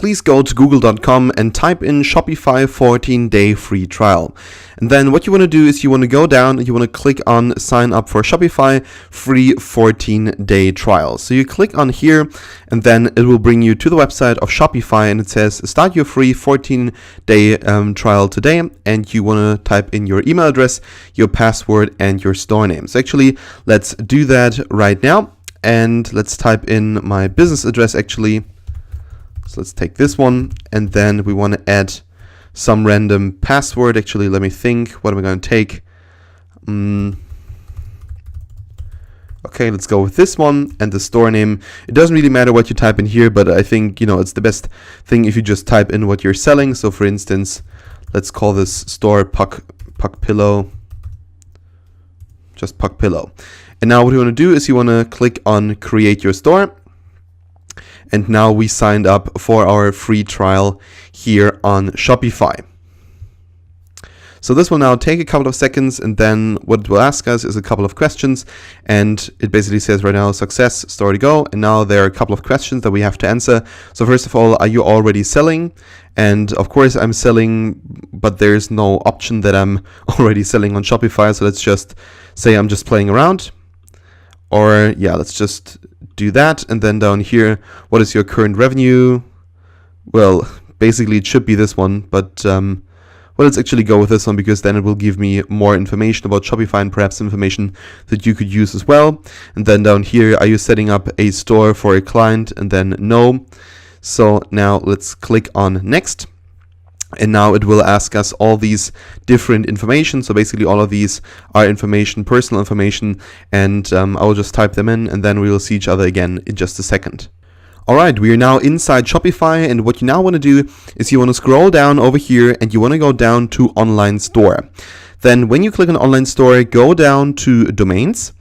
please go to google.com and type in Shopify 14-day free trial. And then what you want to do is you want to go down and you want to click on sign up for Shopify free 14-day trial. So you click on here and then it will bring you to the website of Shopify and it says start your free 14-day trial today, and you want to type in your email address, your password and your store name. So actually let's do that right now, and let's type in my business address actually. So let's take this one, and then we want to add some random password. Actually, let me think. What am I going to take? Okay, let's go with this one. And the store name, it doesn't really matter what you type in here, but I think, it's the best thing if you just type in what you're selling. So for instance, let's call this store Puck Pillow, just Puck Pillow. And now what you want to do is you want to click on create your store. And now we signed up for our free trial here on Shopify. So this will now take a couple of seconds, and then what it will ask us is a couple of questions, and it basically says right now success, store to go. And now there are a couple of questions that we have to answer. So first of all, are you already selling? And of course I'm selling, but there's no option that I'm already selling on Shopify. So let's just say I'm just playing around. Or yeah, let's just do that. And then down here, what is your current revenue? Well, basically it should be this one, but well, let's actually go with this one because then it will give me more information about Shopify and perhaps information that you could use as well. And then down here, are you setting up a store for a client? And then no. So now let's click on next. And now it will ask us all these different information. So basically all of these are information, personal information, and I will just type them in and then we will see each other again in just a second. All right, we are now inside Shopify, and what you now want to do is you want to scroll down over here and you want to go down to online store. Then when you click on online store, go down to domains.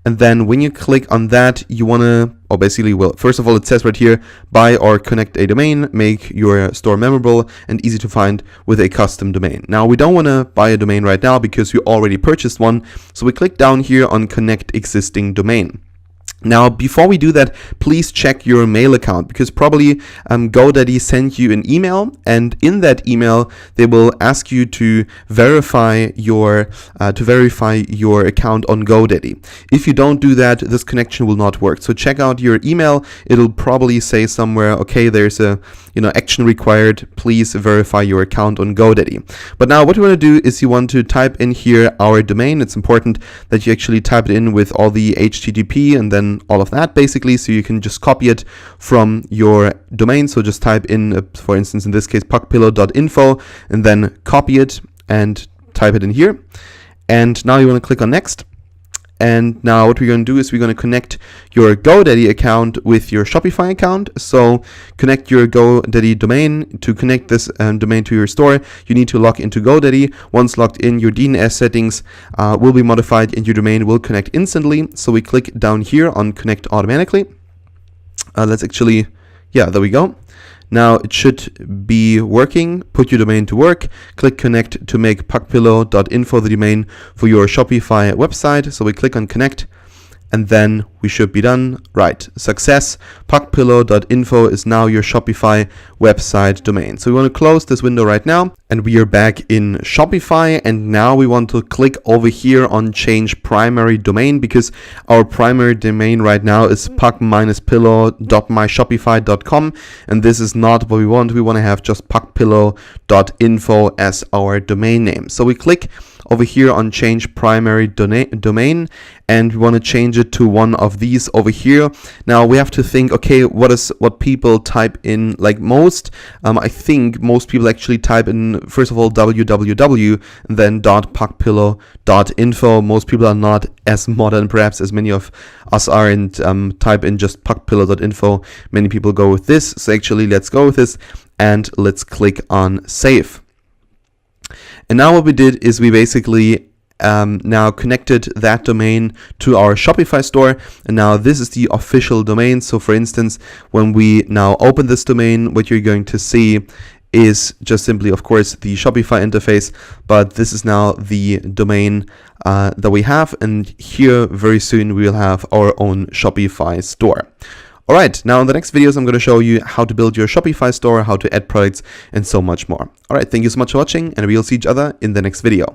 And then when you click on that, you want to, or basically, well, first of all, it says right here, buy or connect a domain, make your store memorable and easy to find with a custom domain. Now, we don't want to buy a domain right now because we already purchased one. So we click down here on connect existing domain. Now, before we do that, please check your mail account because probably GoDaddy sent you an email, and in that email they will ask you to verify your account on GoDaddy. If you don't do that, this connection will not work. So check out your email. It'll probably say somewhere, okay, there's a action required. Please verify your account on GoDaddy. But now what you want to do is you want to type in here our domain. It's important that you actually type it in with all the HTTP and then all of that basically, so you can just copy it from your domain. So just type in, for instance, in this case, puckpillow.info, and then copy it and type it in here. And now you want to click on next. And now what we're going to do is we're going to connect your GoDaddy account with your Shopify account. So connect your GoDaddy domain. To connect this domain to your store, you need to log into GoDaddy. Once logged in, your DNS settings will be modified and your domain will connect instantly. So we click down here on connect automatically. Let's actually, yeah, there we go. Now it should be working. Put your domain to work. Click connect to make puckpillow.info the domain for your Shopify website. So we click on connect and then we should be done. Right, success. Puckpillow.info is now your Shopify website domain. So we want to close this window right now, and we are back in Shopify. And now we want to click over here on change primary domain because our primary domain right now is puck-pillow.myshopify.com, and this is not what we want. We want to have just puckpillow.info as our domain name. So we click over here on change primary domain, and we want to change it to one of these over here. Now we have to think, okay, what people type in like most? I think most people actually type in, first of all, www and then .puckpillow.info. Most people are not as modern perhaps as many of us are and type in just puckpillow.info. Many people go with this. So actually let's go with this and let's click on save. And now what we did is we basically now connected that domain to our Shopify store, and now this is the official domain. So for instance, when we now open this domain, what you're going to see is just simply, of course, the Shopify interface, but this is now the domain that we have, and here very soon we will have our own Shopify store. All right, now in the next videos, I'm going to show you how to build your Shopify store, how to add products, and so much more. All right, thank you so much for watching, and we'll see each other in the next video.